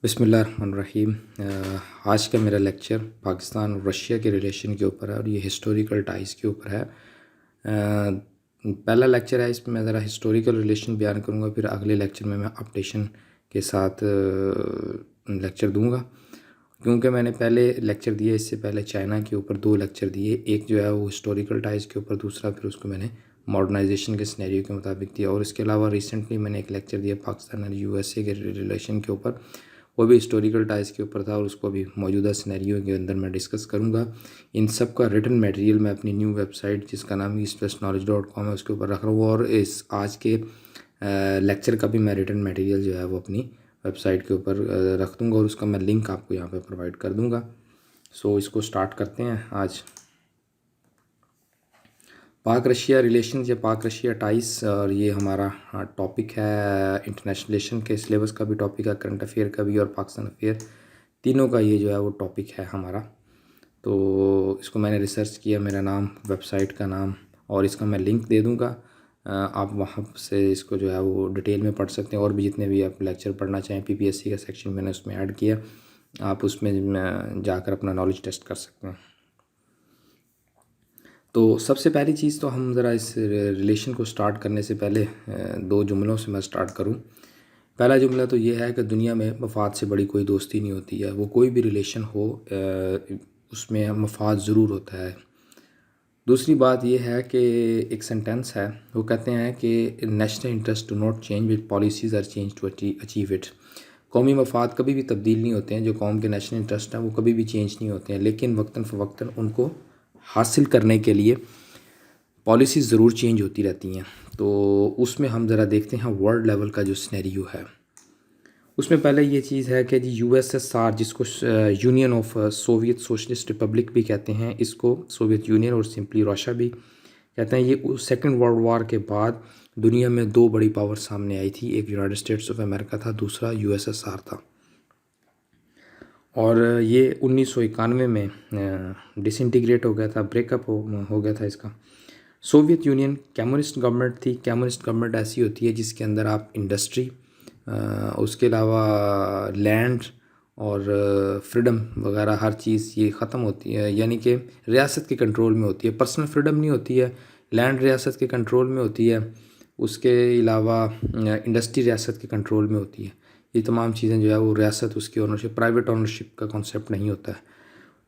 بسم اللہ الرحمن الرحیم۔ آج کا میرا لیکچر پاکستان اور رشیا کے ریلیشن کے اوپر ہے اور یہ ہسٹوریکل ٹائز کے اوپر ہے۔ پہلا لیکچر ہے، اس میں میں ذرا ہسٹوریکل ریلیشن بیان کروں گا، پھر اگلے لیکچر میں اپڈیشن کے ساتھ لیکچر دوں گا، کیونکہ میں نے پہلے لیکچر دیے اس سے پہلے چائنا کے اوپر 2 لیکچر دیے، ایک جو ہے وہ ہسٹوریکل ٹائز کے اوپر، دوسرا پھر اس کو میں نے ماڈرنائزیشن کے سینیریو کے مطابق دیا، اور اس کے علاوہ ریسنٹلی میں نے ایک لیکچر دیا پاکستان اور یو ایس اے کے ریلیشن کے اوپر، وہ بھی ہسٹوریکل ٹائز کے اوپر تھا، اور اس کو بھی موجودہ سینیریو کے اندر میں ڈسکس کروں گا۔ ان سب کا ریٹن میٹیریل میں اپنی نیو ویب سائٹ جس کا نام eastwestknowledge.com ہے اس کے اوپر رکھ رہا ہوں، اور اس آج کے لیکچر کا بھی میں ریٹن میٹیریل جو ہے وہ اپنی ویب سائٹ کے اوپر رکھ دوں گا، اور اس کا میں لنک آپ کو یہاں پہ پرووائڈ کر دوں گا۔ سو اس کو سٹارٹ کرتے ہیں۔ آج پاک رشیا ریلیشنز یا پاک رشیا ٹائز، اور یہ ہمارا ٹاپک ہے انٹرنیشنل ریلیشن کے سلیبس کا بھی ٹاپک ہے، کرنٹ افیئر کا بھی اور پاکستان افیئر، تینوں کا یہ جو ہے وہ ٹاپک ہے ہمارا۔ تو اس کو میں نے ریسرچ کیا، میرا نام، ویب سائٹ کا نام، اور اس کا میں لنک دے دوں گا، آپ وہاں سے اس کو جو ہے وہ ڈیٹیل میں پڑھ سکتے ہیں، اور بھی جتنے بھی آپ لیکچر پڑھنا چاہیں PPSC کا سیکشن میں نے اس میں ایڈ کیا، آپ اس میں جا کر اپنا نالج ٹیسٹ کر سکتے ہیں۔ تو سب سے پہلی چیز تو ہم ذرا اس ریلیشن کو سٹارٹ کرنے سے پہلے 2 جملوں سے میں سٹارٹ کروں۔ پہلا جملہ تو یہ ہے کہ دنیا میں مفاد سے بڑی کوئی دوستی نہیں ہوتی ہے، وہ کوئی بھی ریلیشن ہو اس میں مفاد ضرور ہوتا ہے۔ دوسری بات یہ ہے کہ ایک سینٹینس ہے، وہ کہتے ہیں کہ national interest do not change with policies are change to achieve it. قومی مفاد کبھی بھی تبدیل نہیں ہوتے ہیں، جو قوم کے نیشنل انٹرسٹ ہیں وہ کبھی بھی چینج نہیں ہوتے ہیں، لیکن وقتاً فوقتاً ان کو حاصل کرنے کے لیے پالیسیز ضرور چینج ہوتی رہتی ہیں۔ تو اس میں ہم ذرا دیکھتے ہیں ورلڈ لیول کا جو سینیریو ہے، اس میں پہلے یہ چیز ہے کہ جی USSR، جس کو union of Soviet socialist republic بھی کہتے ہیں، اس کو سوویت یونین اور سمپلی رشیا بھی کہتے ہیں، یہ سیکنڈ ورلڈ وار کے بعد دنیا میں 2 بڑی پاور سامنے آئی تھی، ایک یونائٹڈ اسٹیٹس آف امریکہ تھا، دوسرا USSR تھا، اور یہ 1991 میں ڈس انٹیگریٹ ہو گیا تھا، بریک اپ ہو گیا تھا اس کا۔ سوویت یونین کمیونسٹ گورنمنٹ تھی۔ کمیونسٹ گورنمنٹ ایسی ہوتی ہے جس کے اندر آپ انڈسٹری، اس کے علاوہ لینڈ اور فریڈم وغیرہ ہر چیز یہ ختم ہوتی ہے، یعنی کہ ریاست کے کنٹرول میں ہوتی ہے، پرسنل فریڈم نہیں ہوتی ہے، لینڈ ریاست کے کنٹرول میں ہوتی ہے، اس کے علاوہ انڈسٹری ریاست کے کنٹرول میں ہوتی ہے، یہ تمام چیزیں جو ہے وہ ریاست، اس کی اونرشپ، پرائیویٹ اونرشپ کا کانسیپٹ نہیں ہوتا ہے۔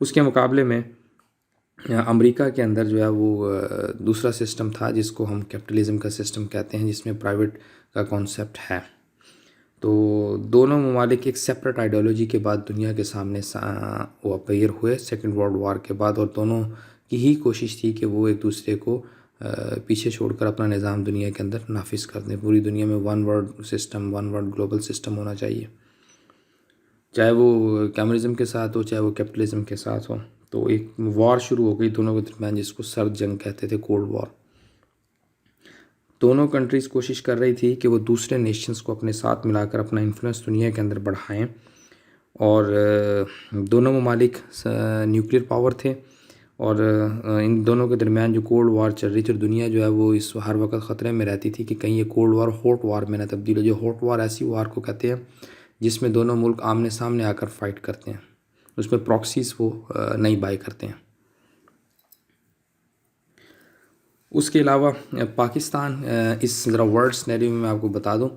اس کے مقابلے میں امریکہ کے اندر جو ہے وہ دوسرا سسٹم تھا جس کو ہم کیپٹلزم کا سسٹم کہتے ہیں، جس میں پرائیویٹ کا کانسیپٹ ہے۔ تو دونوں ممالک ایک سیپریٹ آئیڈیالوجی کے بعد دنیا کے سامنے وہ اپیئر ہوئے سیکنڈ ورلڈ وار کے بعد، اور دونوں کی ہی کوشش تھی کہ وہ ایک دوسرے کو پیچھے چھوڑ کر اپنا نظام دنیا کے اندر نافذ کر دیں۔ پوری دنیا میں one world system, one world global system ہونا چاہیے، چاہے وہ کمیونزم کے ساتھ ہو چاہے وہ کیپٹلزم کے ساتھ ہو۔ تو ایک وار شروع ہو گئی دونوں کے درمیان، جس کو سرد جنگ کہتے تھے، کولڈ وار۔ دونوں کنٹریز کوشش کر رہی تھی کہ وہ دوسرے نیشنز کو اپنے ساتھ ملا کر اپنا انفلوئنس دنیا کے اندر بڑھائیں، اور دونوں ممالک نیوکلیر پاور تھے، اور ان دونوں کے درمیان جو کولڈ وار چل رہی تھی، اور دنیا جو ہے وہ اس ہر وقت خطرے میں رہتی تھی کہ کہیں یہ کولڈ وار ہاٹ وار میں نہ تبدیل ہو جائے۔ ہاٹ وار ایسی وار کو کہتے ہیں جس میں دونوں ملک آمنے سامنے آ کر فائٹ کرتے ہیں، اس میں پراکسیز وہ نہیں بائی کرتے ہیں۔ اس کے علاوہ پاکستان، اس ذرا ورلڈ سینیریو میں آپ کو بتا دوں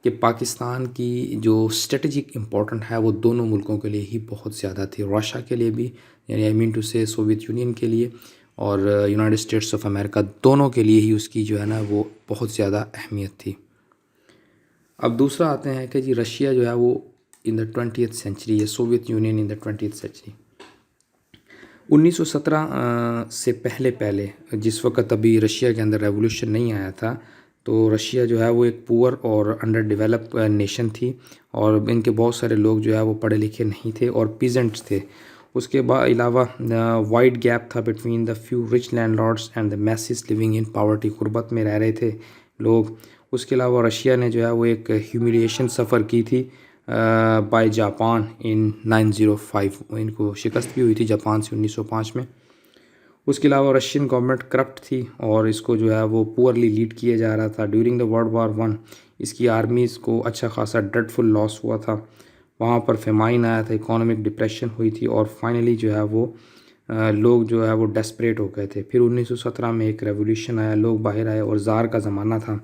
کہ پاکستان کی جو اسٹریٹجک امپورٹنٹ ہے وہ دونوں ملکوں کے لیے ہی بہت زیادہ تھی، رشیا کے لیے بھی، یعنی آئی مین ٹو سے سوویت یونین کے لیے، اور یونائٹڈ اسٹیٹس آف امریکہ، دونوں کے لیے ہی اس کی جو ہے نا وہ بہت زیادہ اہمیت تھی۔ اب دوسرا آتے ہیں کہ جی رشیا جو ہے وہ ان دا 20th سینچری ہے، سوویت یونین ان دا 20th سینچری۔ 1917 سے پہلے جس وقت ابھی رشیا کے اندر ریولوشن نہیں آیا تھا، تو رشیا جو ہے وہ ایک پور اور انڈر ڈیولپ نیشن تھی، اور ان کے بہت سارے لوگ جو ہے وہ پڑھے لکھے نہیں تھے اور پیزنٹس تھے۔ اس کے علاوہ وائڈ گیپ تھا between the few rich landlords and the masses living in poverty, غربت میں رہ رہے تھے لوگ۔ اس کے علاوہ رشیا نے جو ہے وہ ایک ہیومیلیشن سفر کی تھی بائی جاپان ان 1905، ان کو شکست بھی ہوئی تھی جاپان سے 1905 میں۔ اس کے علاوہ رشین گورنمنٹ کرپٹ تھی، اور اس کو جو ہے وہ پورلی لیڈ کیا جا رہا تھا۔ ڈیورنگ دا ورلڈ وار 1 اس کی آرمیز کو اچھا خاصا ڈریڈفل لاس ہوا تھا، وہاں پر فیمائن آیا تھا، اکانومک ڈپریشن ہوئی تھی، اور فائنلی جو ہے وہ لوگ جو ہے وہ ڈیسپریٹ ہو گئے تھے۔ پھر 1917 میں ایک ریولیوشن آیا، لوگ باہر آئے، اور زار کا زمانہ تھا،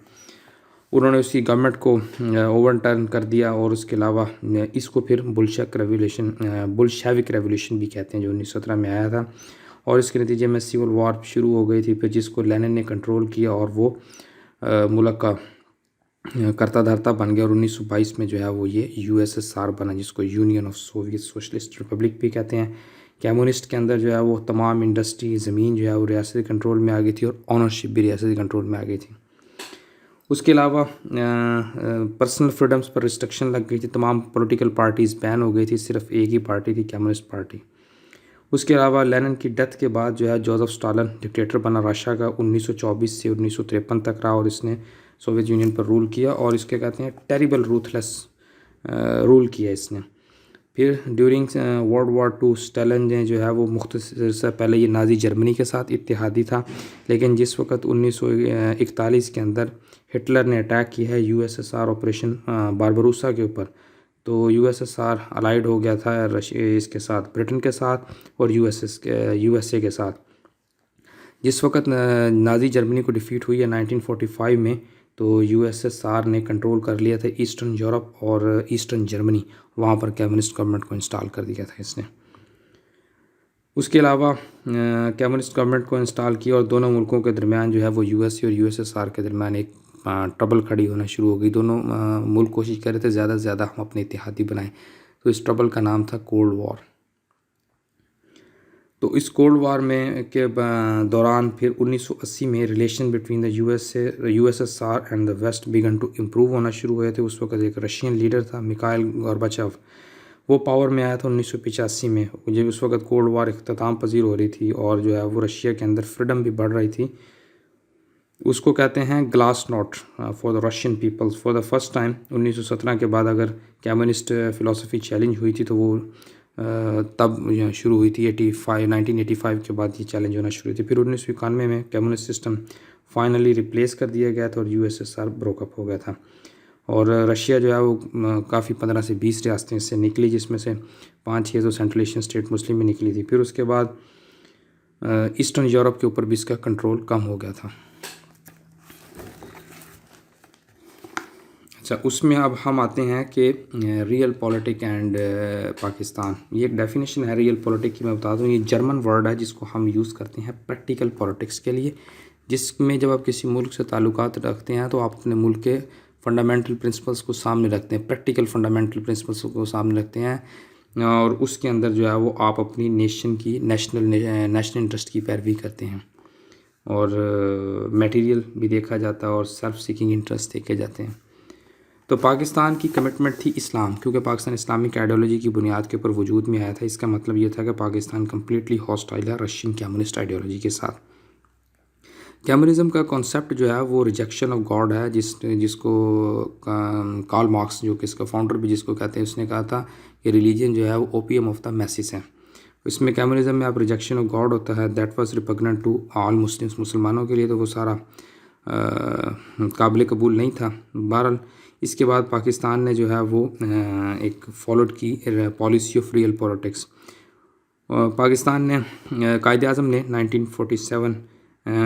انہوں نے اس کی گورنمنٹ کو اوور ٹرن کر دیا، اور اس کے علاوہ اس کو پھر بلشوک ریولیوشن بھی کہتے ہیں، جو 1917 میں آیا تھا، اور اس کے نتیجے میں سول وار شروع ہو گئی تھی، پھر جس کو لینن نے کنٹرول کیا، اور وہ ملک کا کرتا دھرتا بن گیا، اور 1922 میں جو ہے وہ یہ USSR بنا، جس کو union of Soviet socialist republic بھی کہتے ہیں۔ کمیونسٹ کے اندر جو ہے وہ تمام انڈسٹری، زمین جو ہے وہ ریاستی کنٹرول میں آ گئی تھی، اور آنرشپ بھی ریاستی کنٹرول میں آ گئی تھی۔ اس کے علاوہ پرسنل فریڈمز پر ریسٹرکشن لگ گئی تھی، تمام پولیٹیکل پارٹیز بین ہو گئی تھی، صرف ایک ہی پارٹی تھی، کمیونسٹ پارٹی۔ اس کے علاوہ لینن کی ڈیتھ کے بعد جو ہے جوزف اسٹالن ڈکٹیٹر بنا رشیا کا، 1924 سے 1953 تک رہا، اور اس نے سوویت یونین پر رول کیا، اور اس کے کہتے ہیں ٹیریبل روتھلیس رول کیا اس نے۔ پھر during world war II Stalin نے جو ہے وہ مختصر سے پہلے یہ نازی جرمنی کے ساتھ اتحادی تھا، لیکن جس وقت 1941 کے اندر ہٹلر نے اٹیک کیا ہے USSR آپریشن باربروسا کے اوپر، تو USSR الائیڈ ہو گیا تھا اس کے ساتھ، برٹن کے ساتھ، اور USA کے ساتھ۔ جس وقت نازی جرمنی کو ڈیفیٹ ہوئی ہے 1945 میں، تو USSR نے کنٹرول کر لیا تھا ایسٹرن یورپ اور ایسٹرن جرمنی، وہاں پر کمیونسٹ گورنمنٹ کو انسٹال کر دیا تھا اس نے۔ اس کے علاوہ کمیونسٹ گورنمنٹ کو انسٹال کیا، اور دونوں ملکوں کے درمیان جو ہے وہ USA اور USSR کے درمیان ایک ٹربل کھڑی ہونا شروع ہو گئی۔ دونوں ملک کوشش کر رہے تھے زیادہ سے زیادہ ہم اپنے اتحادی بنائیں، تو اس ٹربل کا نام تھا کولڈ وار۔ تو اس کولڈ وار میں کے دوران پھر 1980 میں relation between the USSR and the west began to improve ہونا شروع ہوئے تھے۔ اس وقت ایک رشین لیڈر تھا میخائیل گورباچوف، وہ پاور میں آیا تھا 1985 میں، جب اس وقت کولڈ وار اختتام پذیر ہو رہی تھی، اور جو ہے وہ رشیا کے اندر فریڈم بھی بڑھ رہی تھی۔ اس کو کہتے ہیں glasnost for the Russian peoples. For the first time 1917 کے بعد اگر کمیونسٹ فلاسفی چیلنج ہوئی تھی، تو وہ تب شروع ہوئی تھی 1985 کے بعد یہ چیلنج ہونا شروع ہوئی تھی۔ پھر 1991 میں کمیونسٹ سسٹم فائنلی ریپلیس کر دیا گیا تھا، اور USSR بروک اپ ہو گیا تھا، اور رشیا جو ہے وہ کافی 15 سے 20 ریاستیں اس سے نکلی، جس میں سے 5-6 تو سینٹرل ایشین اسٹیٹ مسلم میں نکلی تھی۔ پھر اس کے بعد ایسٹرن یورپ کے اوپر بھی اس کا کنٹرول کم ہو گیا تھا۔ اچھا، اس میں اب ہم آتے ہیں کہ ریئل پولیٹک اینڈ پاکستان۔ یہ ایک ڈیفینیشن ہے ریئل پولیٹک کی، میں بتا دوں، یہ جرمن ورڈ ہے جس کو ہم یوز کرتے ہیں پریکٹیکل پولیٹکس کے لیے، جس میں جب آپ کسی ملک سے تعلقات رکھتے ہیں تو آپ اپنے ملک کے فنڈامنٹل پرنسپلس کو سامنے رکھتے ہیں، پریکٹیکل فنڈامنٹل پرنسپلس کو سامنے رکھتے ہیں، اور اس کے اندر جو ہے وہ آپ اپنی نیشن کی نیشنل انٹرسٹ کی پیروی کرتے ہیں، اور میٹیریل بھی دیکھا جاتا ہے، اور سیلف سیکنگ انٹرسٹ دیکھے جاتے ہیں۔ تو پاکستان کی کمٹمنٹ تھی اسلام، کیونکہ پاکستان اسلامک آئیڈیالوجی کی بنیاد کے اوپر وجود میں آیا تھا۔ اس کا مطلب یہ تھا کہ پاکستان کمپلیٹلی ہاسٹائل ہے رشین کمیونسٹ آئیڈیالوجی کے ساتھ۔ کمیونزم کا کانسیپٹ جو ہے وہ ریجیکشن آف گاڈ ہے، جس کو کارل مارکس، جو کہ اس کا فاؤنڈر بھی جس کو کہتے ہیں، اس نے کہا تھا کہ ریلیجن جو ہے وہ اوپیم آف دا میسز ہے۔ اس میں کمیونزم میں آپ ریجیکشن آف گاڈ ہوتا ہے، that was repugnant to all Muslims, مسلمانوں کے لیے تو وہ سارا قابل قبول نہیں تھا۔ بہرحال اس کے بعد پاکستان نے جو ہے وہ ایک فالوڈ کی policy of real politics. Pakistan نے قائد اعظم نے 1947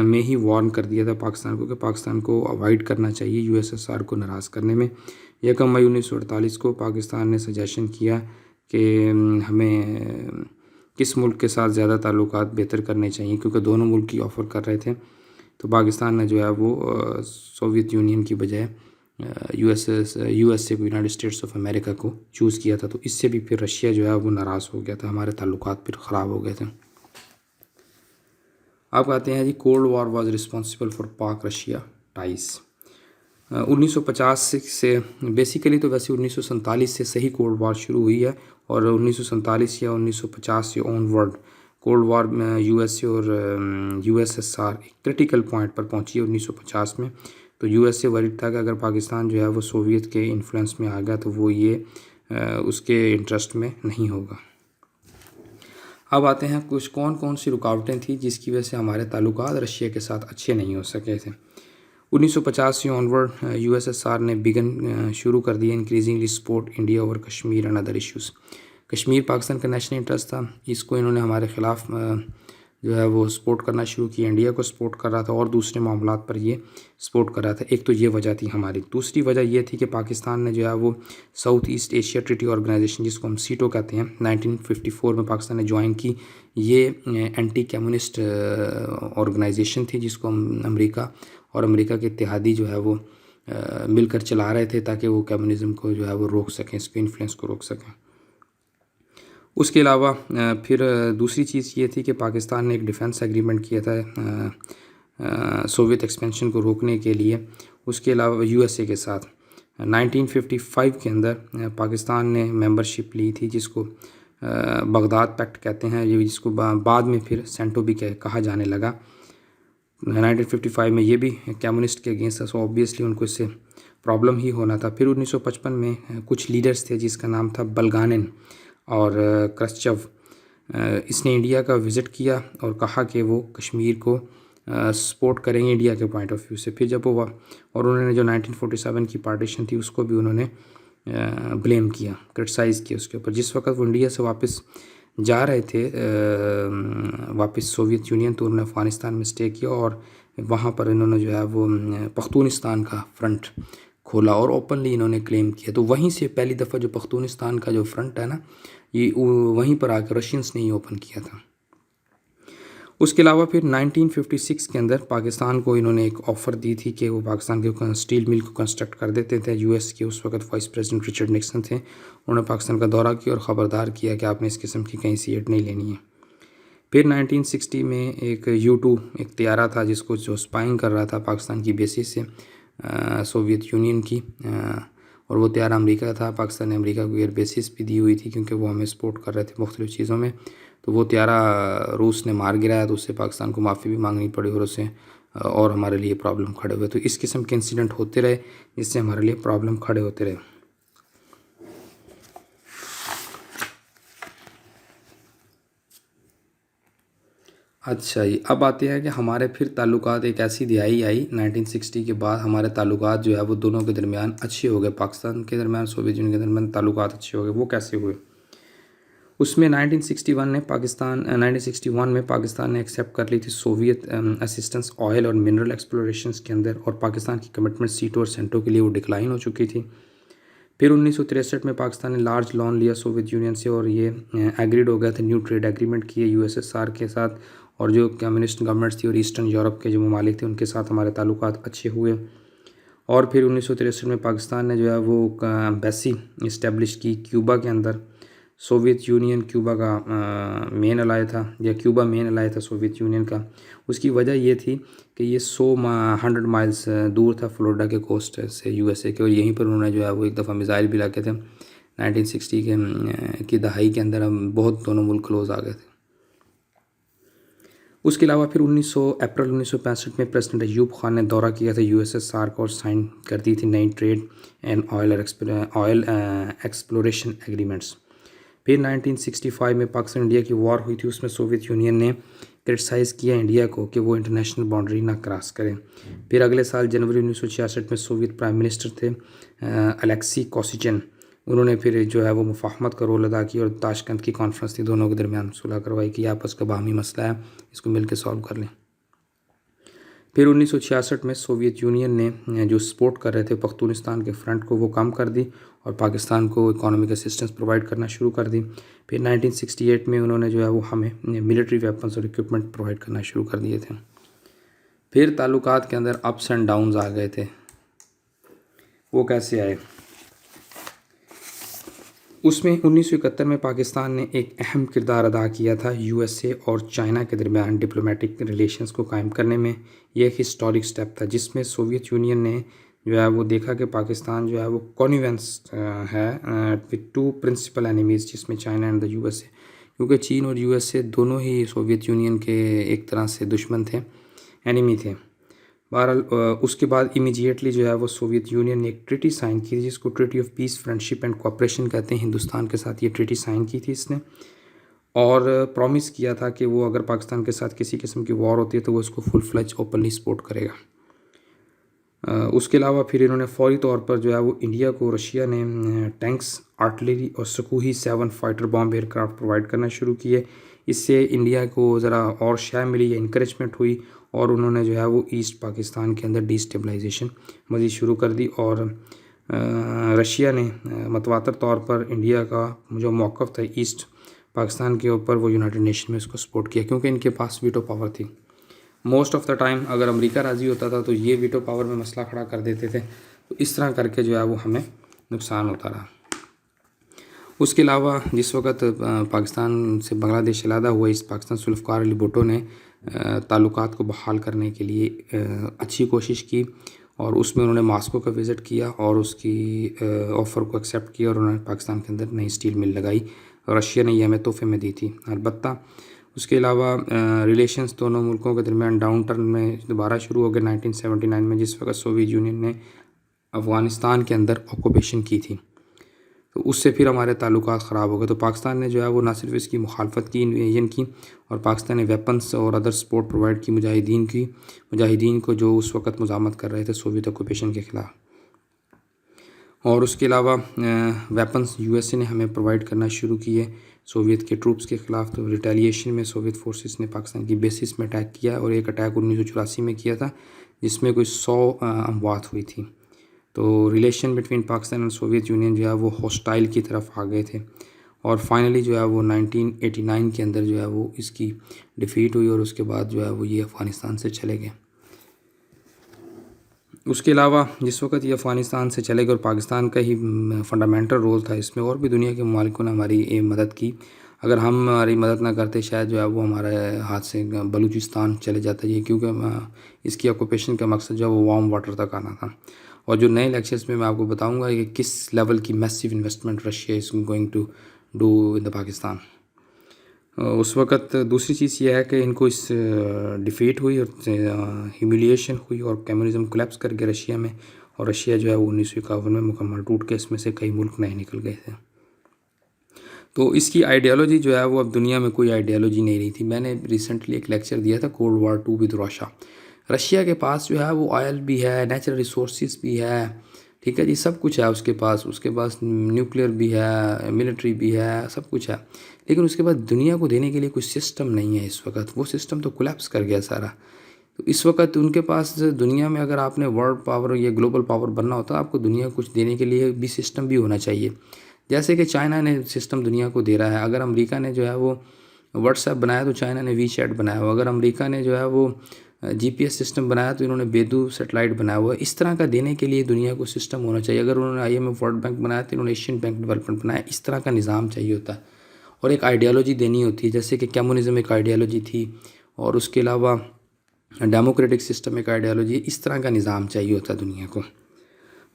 میں ہی وارن کر دیا تھا پاکستان کو کہ پاکستان کو اوائڈ کرنا چاہیے USSR کو ناراض کرنے میں۔ 1 مئی 1948 کو پاکستان نے سجیشن کیا کہ ہمیں کس ملک کے ساتھ زیادہ تعلقات بہتر کرنے چاہیے، کیونکہ دونوں ملک کی آفر کر رہے تھے، تو پاکستان نے جو ہے وہ سوویت یونین کی بجائے USA کو، یونائٹڈ اسٹیٹس آف امریکہ کو چوز کیا تھا، تو اس سے بھی پھر رشیا جو ہے وہ ناراض ہو گیا تھا، ہمارے تعلقات پھر خراب ہو گئے تھے۔ آپ کہتے ہیں جی cold war was responsible for Pak Russia ties. 1950 سے بیسیکلی تو ویسے 1947 سے صحیح کولڈ وار شروع ہوئی ہے، اور 1947 یا 1950 سے آن ورڈ کولڈ وار میں USA اور USSR ایک کرٹیکل پوائنٹ پر پہنچی ہے 1950 میں۔ تو USA ورڈ تھا کہ اگر پاکستان جو ہے وہ سوویت کے انفلوئنس میں آ گیا تو وہ یہ اس کے انٹرسٹ میں نہیں ہوگا۔ اب آتے ہیں کون سی رکاوٹیں تھیں جس کی وجہ سے ہمارے تعلقات رشیا کے ساتھ اچھے نہیں ہو سکے تھے۔ 1950 سے آنورڈ USSR نے شروع کر دیا increasingly support India over Kashmir and other issues. Kashmir Pakistan کا نیشنل انٹرسٹ تھا، اس کو انہوں نے ہمارے خلاف جو ہے وہ سپورٹ کرنا شروع کیا. انڈیا کو سپورٹ کر رہا تھا اور دوسرے معاملات پر یہ سپورٹ کر رہا تھا. ایک تو یہ وجہ تھی ہماری. دوسری وجہ یہ تھی کہ پاکستان نے جو ہے وہ South East Asia Treaty Organisation, جس کو ہم سیٹو کہتے ہیں، 1954 میں پاکستان نے جوائن کی. یہ اینٹی کمیونسٹ آرگنائزیشن تھی جس کو ہم امریکہ اور امریکہ کے اتحادی جو ہے وہ مل کر چلا رہے تھے تاکہ وہ کمیونزم کو جو ہے وہ روک سکیں، اس کے انفلوئنس کو روک سکیں. اس کے علاوہ پھر دوسری چیز یہ تھی کہ پاکستان نے ایک ڈیفنس ایگریمنٹ کیا تھا سوویت ایکسپینشن کو روکنے کے لیے. اس کے علاوہ USA کے ساتھ 1955 کے اندر پاکستان نے ممبرشپ لی تھی جس کو بغداد پیکٹ کہتے ہیں، جس کو بعد میں پھر سینٹو بھی کہا جانے لگا. 1955 میں یہ بھی کمیونسٹ کے اگینسٹ تھا، سو آبویسلی ان کو اس سے پرابلم ہی ہونا تھا. پھر 1955 میں کچھ لیڈرز تھے جس کا نام تھا بلگانن اور کرسچو. اس نے انڈیا کا وزٹ کیا اور کہا کہ وہ کشمیر کو سپورٹ کریں گے انڈیا کے پوائنٹ آف ویو سے. پھر جب وہ اور انہوں نے جو 1947 کی پارٹیشن تھی اس کو بھی انہوں نے بلیم کیا، کرٹیسائز کیا اس کے اوپر. جس وقت وہ انڈیا سے واپس جا رہے تھے واپس سوویت یونین، تو انہوں نے افغانستان میں اسٹے کیا اور وہاں پر انہوں نے جو ہے وہ پختونستان کا فرنٹ کھولا اور اوپنلی انہوں نے کلیم کیا. تو وہیں سے پہلی دفعہ جو پختونستان کا جو فرنٹ ہے نا، یہ وہیں پر آ کر رشینس نے ہی اوپن کیا تھا. اس کے علاوہ پھر 1956 کے اندر پاکستان کو انہوں نے ایک آفر دی تھی کہ وہ پاکستان کے اسٹیل مل کو کنسٹرکٹ کر دیتے تھے. US کے اس وقت وائس پریزیڈنٹ رچرڈ نکسن تھے، انہوں نے پاکستان کا دورہ کیا اور خبردار کیا کہ آپ نے اس قسم کی کہیں سیٹ نہیں لینی ہے. پھر 1960 میں ایک U-2 ایک طیارہ تھا جس کو جو سپائنگ کر رہا تھا پاکستان کی بیسس سے سوویت یونین کی، اور وہ طیارہ امریکہ تھا. پاکستان نے امریکہ کو ایئر بیسس بھی دی ہوئی تھی کیونکہ وہ ہمیں سپورٹ کر رہے تھے مختلف چیزوں میں. تو وہ طیارہ روس نے مار گرایا تو اس سے پاکستان کو معافی بھی مانگنی پڑی اور اسے اور ہمارے لیے پرابلم کھڑے ہوئے. تو اس قسم کے انسیڈنٹ ہوتے رہے جس سے ہمارے لیے پرابلم کھڑے ہوتے رہے. اچھا جی، اب آتے ہیں کہ ہمارے پھر تعلقات ایک ایسی دہائی آئی 1960 کے بعد ہمارے تعلقات جو ہے وہ دونوں کے درمیان اچھے ہو گئے. پاکستان کے درمیان سوویت یونین کے درمیان تعلقات اچھے ہو گئے. وہ کیسے ہوئے؟ اس میں 1961 میں پاکستان نے ایکسیپٹ کر لی تھی سوویت اسسٹنس آئل اور منرل ایکسپلوریشنز کے اندر، اور پاکستان کی کمٹمنٹ سیٹو اور سینٹو کے لیے وہ ڈکلائن ہو چکی تھی. پھر 1963 میں پاکستان نے لارج لون لیا سوویت یونین سے اور یہ ایگریڈ ہو گیا تھا، نیو ٹریڈ ایگریمنٹ کیے USSR کے ساتھ، اور جو کمیونسٹ گورنمنٹس تھی اور ایسٹرن یورپ کے جو ممالک تھے ان کے ساتھ ہمارے تعلقات اچھے ہوئے. اور پھر 1963 میں پاکستان نے جو ہے وہ ایمبیسی اسٹیبلش کی کیوبا کے اندر. سوویت یونین کیوبا کا مین الائے تھا، یا کیوبا مین الائے تھا سوویت یونین کا. اس کی وجہ یہ تھی کہ یہ 100 مائلز دور تھا فلوریڈا کے کوسٹ سے USA کے، اور یہیں پر انہوں نے جو ہے وہ ایک دفعہ میزائل بھی لگے تھے 1960 کی دہائی کے اندر. ہم بہت دونوں ملک کلوز آ گئے تھے. اس کے علاوہ پھر اپریل 1965 میں پریزیڈنٹ ایوب خان نے دورہ کیا تھا USSR کو اور سائن کر دی تھی نئی trade and oil exploration agreements. پھر 1965 میں پاکستان انڈیا کی وار ہوئی تھی، اس میں سوویت یونین نے کرٹیسائز کیا انڈیا کو کہ وہ انٹرنیشنل باؤنڈری نہ کراس کرے. پھر اگلے سال جنوری 1966 میں سوویت پرائم منسٹر تھے الیکسی کوسیچن، انہوں نے پھر جو ہے وہ مفاہمت کا رول ادا کیا اور تاشکند کی کانفرنس تھی، دونوں کے درمیان صلح کروائی کہ آپس کا باہمی مسئلہ ہے اس کو مل کے سالو کر لیں. پھر 1966 میں سوویت یونین نے جو سپورٹ کر رہے تھے پختونستان کے فرنٹ کو وہ کم کر دی اور پاکستان کو اکانومک اسسٹنس پرووائڈ کرنا شروع کر دی. پھر 1968 میں انہوں نے جو ہے وہ ہمیں ملٹری ویپنز اور اکوپمنٹ پرووائڈ کرنا شروع کر دیے تھے. پھر تعلقات کے اندر اپس اینڈ ڈاؤنز آ گئے تھے. وہ کیسے آئے؟ اس میں 1971 میں پاکستان نے ایک اہم کردار ادا کیا تھا USA اور چائنا کے درمیان ڈپلومیٹک ریلیشنز کو قائم کرنے میں. یہ ایک ہسٹورک سٹیپ تھا جس میں سوویت یونین نے جو ہے وہ دیکھا کہ پاکستان جو ہے وہ کونیونس ہے وتھ ٹو پرنسپل اینیمیز، جس میں چائنا اینڈ دا USA، کیونکہ چین اور USA دونوں ہی سوویت یونین کے ایک طرح سے دشمن تھے، اینیمی تھے. بہرحال اس کے بعد امیجیٹلی جو ہے وہ سوویت یونین نے ایک ٹریٹی سائن کی جس کو treaty of peace friendship and cooperation کہتے ہیں. ہندوستان کے ساتھ یہ ٹریٹی سائن کی تھی اس نے، اور پرومس کیا تھا کہ وہ اگر پاکستان کے ساتھ کسی قسم کی وار ہوتی ہے تو وہ اس کو فل فلیج اوپنلی سپورٹ کرے گا. اس کے علاوہ پھر انہوں نے فوری طور پر جو ہے وہ انڈیا کو رشیا نے ٹینکس، آرٹلری اور سکوئی 7 فائٹر بام ایئر کرافٹ پرووائڈ کرنا شروع کیے. اس سے انڈیا کو ذرا اور شے ملی یا انکریجمنٹ ہوئی اور انہوں نے جو ہے وہ ایسٹ پاکستان کے اندر ڈی اسٹیبلائزیشن مزید شروع کر دی. اور رشیا نے متواتر طور پر انڈیا کا جو موقف تھا ایسٹ پاکستان کے اوپر وہ یونائٹڈ نیشن میں اس کو سپورٹ کیا، کیونکہ ان کے پاس ویٹو پاور تھی. موسٹ آف دا ٹائم اگر امریکہ راضی ہوتا تھا تو یہ ویٹو پاور میں مسئلہ کھڑا کر دیتے تھے، تو اس طرح کر کے جو ہے وہ ہمیں نقصان ہوتا رہا. اس کے علاوہ جس وقت پاکستان سے بنگلہ دیش علیحدہ ہوا، اس پاکستان سلفکار علی بھٹو نے تعلقات کو بحال کرنے کے لیے اچھی کوشش کی، اور اس میں انہوں نے ماسکو کا وزٹ کیا اور اس کی آفر کو ایکسیپٹ کیا، اور انہوں نے پاکستان کے اندر نئی اسٹیل مل لگائی. رشیا نے یہ ہمیں تحفے میں دی تھی. البتہ اس کے علاوہ ریلیشنز دونوں ملکوں کے درمیان ڈاؤن ٹرن میں دوبارہ شروع ہو گئے 1979 میں، جس وقت سوویت یونین نے افغانستان کے اندر آکوپیشن کی تھی. تو اس سے پھر ہمارے تعلقات خراب ہو گئے. تو پاکستان نے جو ہے وہ نہ صرف اس کی مخالفت کی، انویژن کی، اور پاکستان نے ویپنس اور ادر سپورٹ پرووائڈ کی مجاہدین کو جو اس وقت مزاحمت کر رہے تھے سوویت آکوپیشن کے خلاف. اور اس کے علاوہ ویپنس یو ایس اے نے ہمیں پرووائڈ کرنا شروع کیے سوویت کے ٹروپس کے خلاف. تو ریٹیلیشن میں سوویت فورسز نے پاکستان کی بیسس میں اٹیک کیا، اور ایک اٹیک 1984 میں کیا تھا جس میں کوئی 100 اموات ہوئی تھی. تو ریلیشن بٹوین پاکستان اور سوویت یونین جو ہے وہ ہوسٹائل کی طرف آ گئے تھے، اور فائنلی جو ہے وہ 1989 کے اندر جو ہے وہ اس کی ڈیفیٹ ہوئی، اور اس کے بعد جو ہے وہ یہ افغانستان سے چلے گئے. اس کے علاوہ جس وقت یہ افغانستان سے چلے گئے اور پاکستان کا ہی فنڈامنٹل رول تھا اس میں، اور بھی دنیا کے ممالکوں نے ہماری مدد کی. اگر ہم ہماری مدد نہ کرتے شاید جو ہے وہ ہمارے ہاتھ سے بلوچستان چلے جاتا ہے، کیونکہ اس کی آکوپیشن کا مقصد جو ہے وہ وارم واٹر تک آنا تھا. اور جو نئے لیکچرز میں آپ کو بتاؤں گا کہ کس لیول کی massive investment Russia is going to do in the Pakistan. اس وقت دوسری چیز یہ ہے کہ ان کو اس ڈیفیٹ ہوئی اور ہیوملیشن ہوئی، اور کمیونزم کولیپس کر کے رشیا میں، اور رشیا جو ہے وہ 1951 میں مکمل ٹوٹ کے اس میں سے کئی ملک نئے نکل گئے تھے. تو اس کی آئیڈیالوجی جو ہے وہ اب دنیا میں کوئی آئیڈیالوجی نہیں رہی تھی. میں نے ریسنٹلی ایک لیکچر دیا تھا cold war 2 with Russia. Russia کے پاس جو ہے وہ آئل بھی ہے، نیچرل ریسورسز بھی ہے، ٹھیک ہے جی، سب کچھ ہے اس کے پاس نیوکلیئر بھی ہے، ملٹری بھی ہے، سب کچھ ہے. لیکن اس کے بعد دنیا کو دینے کے لیے کوئی سسٹم نہیں ہے اس وقت. وہ سسٹم تو کولیپس کر گیا سارا. تو اس وقت ان کے پاس دنیا میں اگر آپ نے ورلڈ پاور یا گلوبل پاور بننا ہوتا ہے، آپ کو دنیا کو کچھ دینے کے لیے بھی سسٹم بھی ہونا چاہیے. جیسے کہ چائنا نے سسٹم دنیا کو دے رہا ہے. اگر امریکہ نے جو ہے وہ واٹس ایپ بنایا تو چائنا نے وی چیٹ بنایا ہوا. اگر امریکہ نے جو ہے وہ جی پی ایس سسٹم بنایا تو انہوں نے بیدو سیٹلائٹ بنایا ہوا ہے. اس طرح کا دینے کے لیے دنیا کو سسٹم ہونا چاہیے. اگر انہوں نے I M F World Bank بنایا تو انہوں نے ایشین بینک ڈیولپمنٹ بنایا. اس طرح کا نظام چاہیے ہوتا ہے، اور ایک آئیڈیالوجی دینی ہوتی ہے. جیسے کہ کمیونزم ایک آئیڈیالوجی تھی، اور اس کے علاوہ ڈیموکریٹک سسٹم ایک آئیڈیالوجی. اس طرح کا نظام چاہیے ہوتا ہے دنیا کو.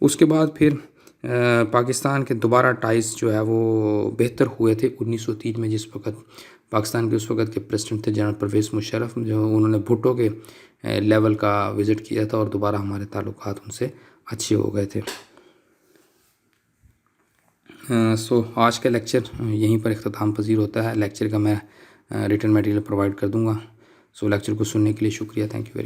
اس کے بعد پھر پاکستان کے دوبارہ ٹائز جو ہے وہ بہتر ہوئے تھے 1903 میں، جس وقت پاکستان کے اس وقت کے پریزیڈنٹ تھے جنرل پرویز مشرف، جو انہوں نے بھٹو کے لیول کا وزٹ کیا تھا، اور دوبارہ ہمارے تعلقات ان سے اچھے ہو گئے تھے. سو آج کا لیکچر یہیں پر اختتام پذیر ہوتا ہے. لیکچر کا میں ریٹن میٹیریل پرووائڈ کر دوں گا. سو لیکچر کو سننے کے لیے شکریہ. Thank you very much.